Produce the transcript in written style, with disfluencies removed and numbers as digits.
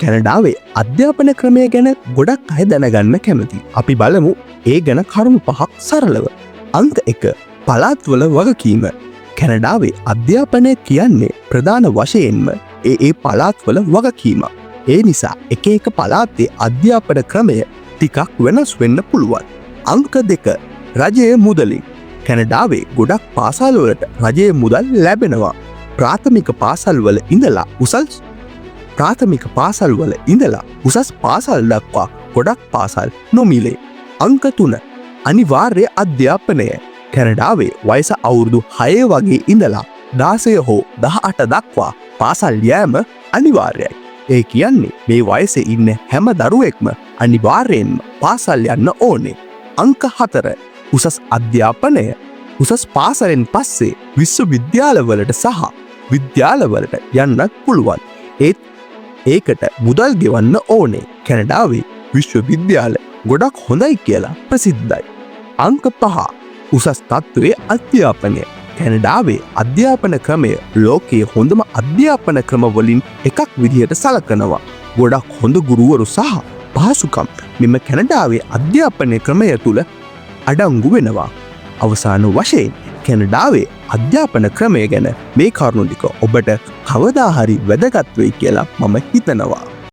කැනඩාවේ අධ්‍යාපන ක්‍රමය ගැන ගොඩක් අය දැනගන්න කැමති. අපි බලමු ඒ ගැන කරුණු 5ක් සරලව. අංක 1 පළාත්වල වගකීම. කැනඩාවේ අධ්‍යාපනය කියන්නේ ප්‍රධාන වශයෙන්ම ඒ පළාත්වල වගකීම. ඒ නිසා එක පළාතේ අධ්‍යාපන ක්‍රමය ටිකක් වෙනස් වෙන්න පුළුවන්. අංක 2 රජයේ මුදලින්. කැනඩාවේ ගොඩක් පාසල්වලට රජයේ මුදල් ලැබෙනවා. ප්‍රාථමික පාසල්වල ඉඳලා උසස් පාසල් දක්වා ගොඩක් පාසල් නොමිලේ. අංක 3 අනිවාර්ය අධ්‍යාපනය. කැනඩාවේ වයස අවුරුදු 6 වගේ ඉඳලා 16 හෝ 18 දක්වා පාසල් යෑම අනිවාර්යයි. ඒ කියන්නේ මේ වයසේ ඉන්න හැම දරුවෙක්ම අනිවාර්යෙන්ම පාසල් යන්න ඕනේ. අංක 4 උසස් අධ්‍යාපනය. උසස් පාසලෙන් පස්සේ විශ්වවිද්‍යාලවලට සහ විද්‍යාලවලට යන්නත් පුළුවන්. ඒකට මුදල් ගෙවන්න ඕනේ. කැනඩාවේ විශ්වවිද්‍යාල ගොඩක් හොඳයි කියලා ප්‍රසිද්ධයි. අංක 5 උසස් තත්ත්වයේ අධ්‍යාපනය. කැනඩාවේ අධ්‍යාපන ක්‍රමය ලෝකයේ හොඳම අධ්‍යාපන ක්‍රමවලින් එකක් විදිහට සලකනවා. ගොඩක් හොඳ ගුරුවරු සහ පහසුකම් මෙම කැනඩාවේ අධ්‍යාපන ක්‍රමය තුළ අඩංගු වෙනවා. අවසාන වශයෙන් කැනඩාවේ අධ්‍යාපන ක්‍රමය ගැන මේ කරුණු ටික ඔබට කවදා හරි වැදගත් වෙයි කියලා මම හිතනවා.